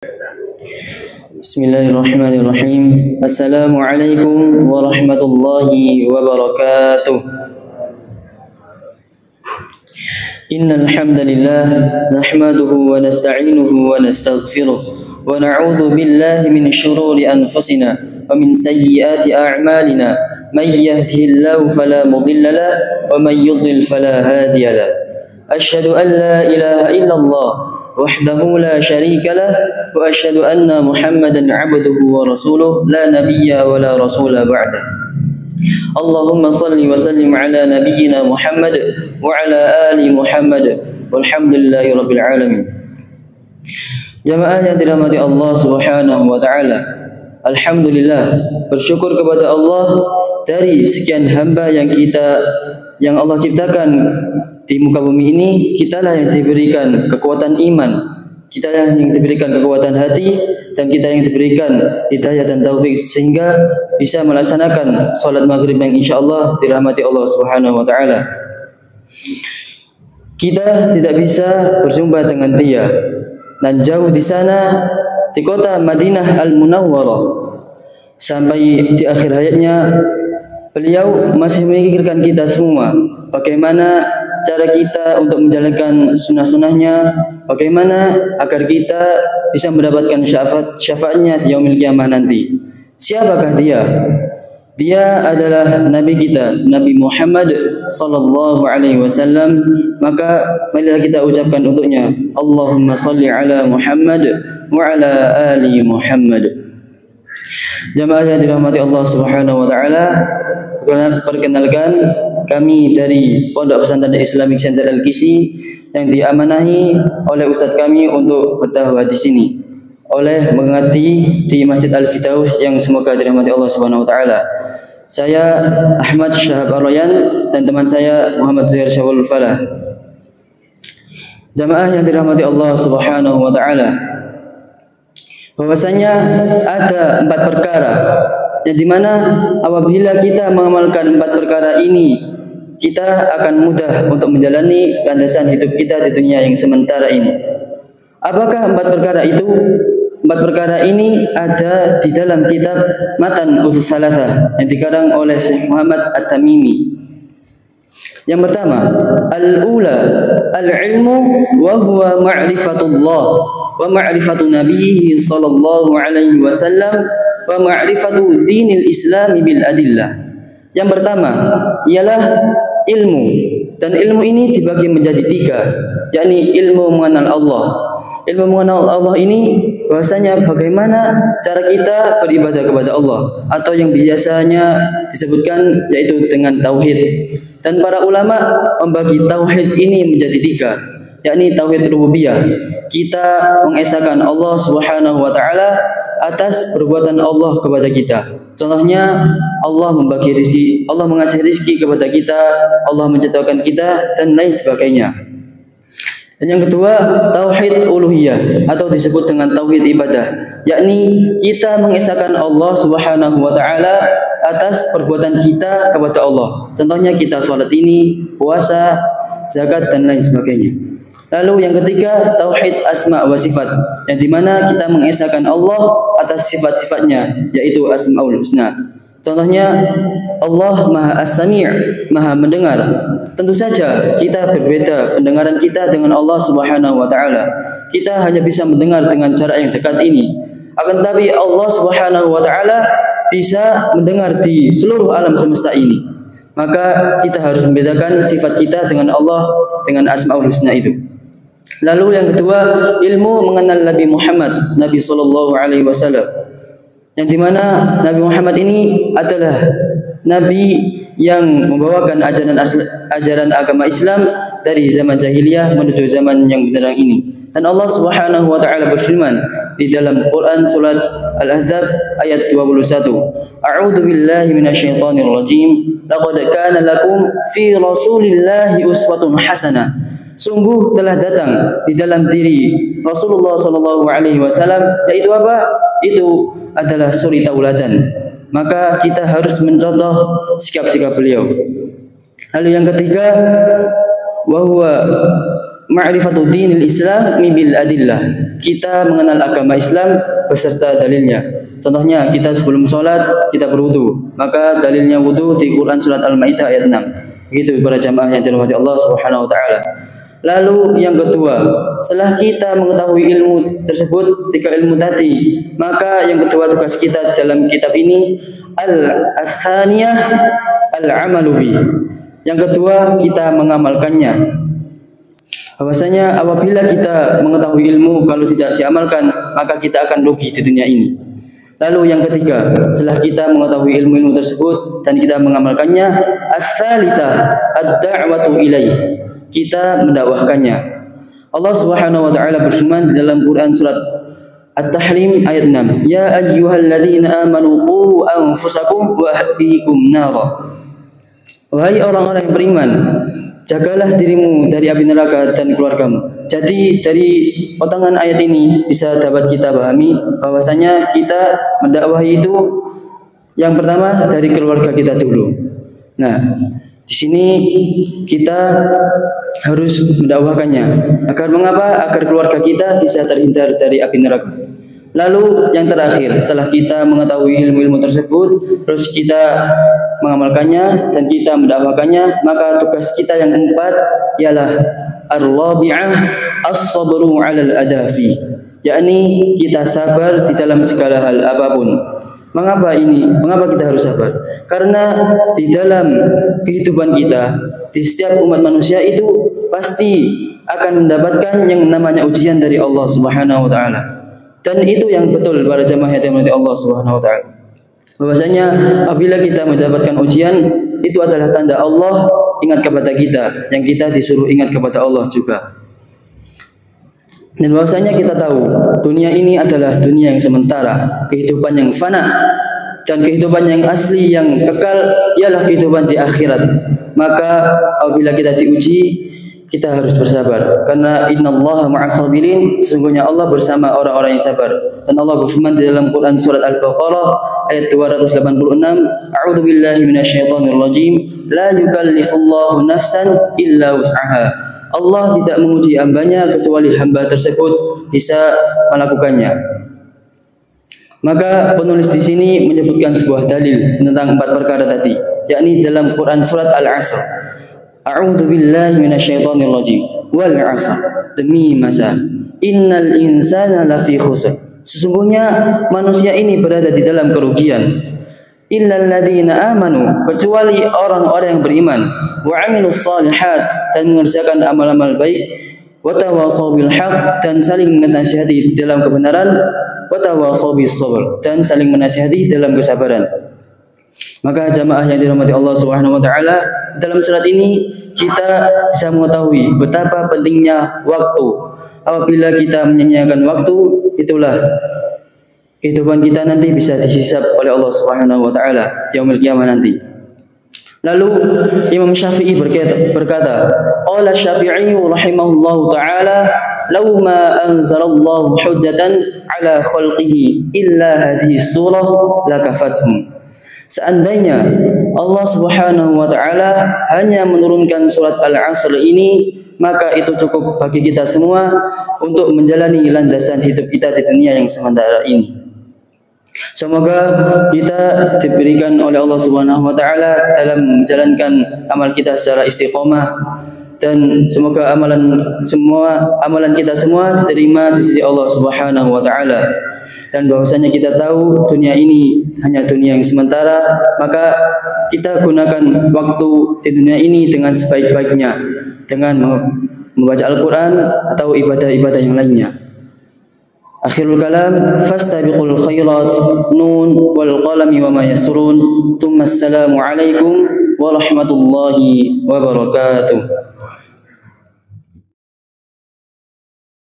Bismillahirrahmanirrahim. Assalamualaikum warahmatullahi wabarakatuh. Innal hamdalillah nahmaduhu wa nasta'inuhu wa nastaghfiruh wa na'udzu billahi min shururi anfusina wa min sayyiati a'malina. May yahdihillahu fala mudilla lahu wa may yudlil fala hadiya lahu. Asyhadu an la ilaha illallah wahdahu la syarika lah wa asyhadu anna Muhammadan 'abduhu wa rasuluh la nabiyya wa la rasula ba'dah. Allahumma salli wa sallim ala nabiyyina Muhammad wa ala ali Muhammad walhamdulillahi rabbil alamin. Jamaah yang dirahmati Allah Subhanahu wa taala, alhamdulillah, bersyukur kepada Allah dari sekian hamba yang Allah ciptakan di muka bumi ini. Kitalah yang diberikan kekuatan iman, kitalah yang diberikan kekuatan hati, dan kita yang diberikan hidayah dan taufik sehingga bisa melaksanakan salat maghrib yang insyaallah dirahmati Allah Subhanahu wa taala. Kita tidak bisa berjumpa dengan dia, dan jauh di sana di kota Madinah Al-Munawwarah, sampai di akhir hayatnya beliau masih memikirkan kita semua, bagaimana cara kita untuk menjalankan sunnah-sunnahnya, bagaimana agar kita bisa mendapatkan syafaatnya di yaumil qiyamah nanti. Siapakah dia? Dia adalah Nabi kita, Nabi Muhammad sallallahu alaihi wasallam. Maka marilah kita ucapkan untuknya, Allahumma salli ala Muhammad wa ala ali Muhammad. Jamaah yang dirahmati Allah Subhanahu wa taala, perkenalkan, kami dari Pondok Pesantren Islamic Center Al-Kisi yang diamanahi oleh ustadz kami untuk berdakwah di sini, oleh mengerti di Masjid Al-Firdaus yang semoga dirahmati Allah Subhanahu wa taala. Saya Ahmad Syahab Ar-Rayyan dan teman saya Muhammad Zuhair Syawal Falah. Jamaah yang dirahmati Allah Subhanahu wa taala, bahwasanya ada 4 perkara yang dimana apabila kita mengamalkan 4 perkara ini, kita akan mudah untuk menjalani landasan hidup kita di dunia yang sementara ini. Apakah 4 perkara itu? 4 perkara ini ada di dalam kitab Matan Usul Salasah yang dikarang oleh Syekh Muhammad At-Tamimi. Yang pertama, al-ula al-ilmu wa huwa ma'rifatullah wa ma'rifatu nabiyhi sallallahu alaihi wasallam wa ma'rifatu dinil Islam bil adillah. Yang pertama ialah ilmu, dan ilmu ini dibagi menjadi 3, yakni ilmu mengenal Allah. Ilmu mengenal Allah ini bahwasanya bagaimana cara kita beribadah kepada Allah, atau yang biasanya disebutkan yaitu dengan tauhid. Dan para ulama membagi tauhid ini menjadi 3, yakni tauhid rububiyah. Kita mengesahkan Allah Subhanahu wa taala atas perbuatan Allah kepada kita. Contohnya, Allah membagi rezeki, Allah mengasih rezeki kepada kita, Allah menciptakan kita, dan lain sebagainya. Dan yang kedua, tauhid uluhiyah atau disebut dengan tauhid ibadah, yakni kita mengesahkan Allah Subhanahu wa taala atas perbuatan kita kepada Allah. Contohnya kita salat ini, puasa, zakat, dan lain sebagainya. Lalu yang ketiga, tauhid asma wa sifat, yang dimana kita mengesahkan Allah atas sifat-sifatnya, yaitu asmaul husna. Contohnya, Allah Maha As-Sami', Maha mendengar. Tentu saja kita berbeda pendengaran kita dengan Allah Subhanahu wa taala. Kita hanya bisa mendengar dengan cara yang dekat ini. Akan tetapi Allah Subhanahu wa taala bisa mendengar di seluruh alam semesta ini. Maka kita harus membedakan sifat kita dengan Allah dengan asmaul husna itu. Lalu yang kedua, ilmu mengenal Nabi Muhammad, Nabi sallallahu alaihi wasallam, yang dimana Nabi Muhammad ini adalah Nabi yang membawakan ajaran agama Islam dari zaman jahiliyah menuju zaman yang benar ini. Dan Allah Subhanahu wa taala berfirman di dalam Quran surat Al-Ahzab ayat 21, A'udzu billahi minasyaitonir rajim. Laqad kana lakum fi Rasulillahi uswatun hasanah. Sungguh telah datang di dalam diri Rasulullah sallallahu alaihi wasallam, yaitu apa? Itu adalah suri tauladan. Maka kita harus mencontoh sikap-sikap beliau. Lalu yang ketiga, wa huwa ma'rifatu dinil Islam bil adillah. Kita mengenal agama Islam beserta dalilnya. Contohnya kita sebelum sholat kita berwudu, maka dalilnya wudu di Quran surat Al-Maidah ayat 6. Begitu para jamaah yang dirahmati Allah Subhanahu wa taala. Lalu yang kedua, setelah kita mengetahui ilmu tersebut, tiga ilmu tadi, maka yang kedua tugas kita dalam kitab ini al-tsaniyah al-amalu bi. Yang kedua kita mengamalkannya. Bahwasanya apabila kita mengetahui ilmu kalau tidak diamalkan, maka kita akan rugi di dunia ini. Lalu yang ketiga, setelah kita mengetahui ilmu-ilmu tersebut dan kita mengamalkannya, as-salitsah ad-da'watu ilaih. Kita mendakwahkannya. Allah Subhanahu wa taala berfirman di dalam Quran surat At-Tahrim ayat 6, "Ya ayyuhalladzina amanu qu anfusakum wa ahlikum nara." Wahai orang-orang yang beriman, jagalah dirimu dari api neraka dan keluargamu. Jadi dari potongan ayat ini bisa dapat kita pahami bahwasanya kita mendakwahi itu yang pertama dari keluarga kita dulu. Nah, di sini kita harus mendakwahkannya. Agar mengapa? Agar keluarga kita bisa terhindar dari api neraka. Lalu yang terakhir, setelah kita mengetahui ilmu-ilmu tersebut, terus kita mengamalkannya dan kita mendakwahkannya, maka tugas kita yang keempat ialah ar-rabi'ah as-sabru 'alal adafi, yakni kita sabar di dalam segala hal apapun. Mengapa ini? Mengapa kita harus sabar? Karena di dalam kehidupan kita, di setiap umat manusia itu pasti akan mendapatkan yang namanya ujian dari Allah Subhanahu wa taala. Dan itu yang betul para jamaah yang dirahmati Allah Subhanahu wa taala. Bahwasanya apabila kita mendapatkan ujian, itu adalah tanda Allah ingat kepada kita, yang kita disuruh ingat kepada Allah juga. Dan bahwasanya kita tahu dunia ini adalah dunia yang sementara, kehidupan yang fana, dan kehidupan yang asli yang kekal ialah kehidupan di akhirat. Maka apabila kita diuji, kita harus bersabar, karena innallaha ma'as sabirin, sesungguhnya Allah bersama orang-orang yang sabar. Dan Allah berfirman di dalam Quran surat Al-Baqarah ayat 286, A'udzu billahi minasyaitonir rajim, la yukallifullahu nafsan illa wus'aha. Allah tidak menguji hambanya kecuali hamba tersebut bisa melakukannya. Maka penulis di sini menyebutkan sebuah dalil tentang 4 perkara tadi, yakni dalam Quran surat Al-Asr. A'udzu billahi minasyaitonir rajim. Wal 'asr, demi masa. Innal insana lafi khusr. Sesungguhnya manusia ini berada di dalam kerugian. Illal ladzina amanu, kecuali orang-orang yang beriman, wa 'amilus shalihat, dan mengerjakan amal-amal baik, wa tawassaw bil haqq, dan saling menasihati di dalam kebenaran, wa tawassaw bis sabr, dan saling menasihati dalam kesabaran. Maka jamaah yang dirahmati Allah Subhanahu wa taala, dalam surat ini kita bisa mengetahui betapa pentingnya waktu. Apabila kita menyia-nyiakan waktu, itulah kehidupan kita nanti bisa dihisab oleh Allah Subhanahu wa taala yaumil qiyamah nanti. Lalu Imam Syafi'i berkata, qala Syafi'i rahimahullahu taala, "Law ma anzalallahu hujjatan ala khalqihi illa hadhihi surah lakafathum." Seandainya Allah Subhanahu wa taala hanya menurunkan surat Al-Asr ini, maka itu cukup bagi kita semua untuk menjalani landasan hidup kita di dunia yang sementara ini. Semoga kita diberikan oleh Allah Subhanahu wa taala dalam menjalankan amal kita secara istiqomah, dan semoga amalan kita semua diterima di sisi Allah Subhanahu wa taala. Dan bahwasanya kita tahu dunia ini hanya dunia yang sementara, maka kita gunakan waktu di dunia ini dengan sebaik-baiknya, dengan membaca Al-Quran atau ibadah-ibadah yang lainnya. Akhirul kalam, fastabiqul khairat, nun wal qalami wa ma yasrun. Tsumma assalamu alaikum warahmatullahi wabarakatuh.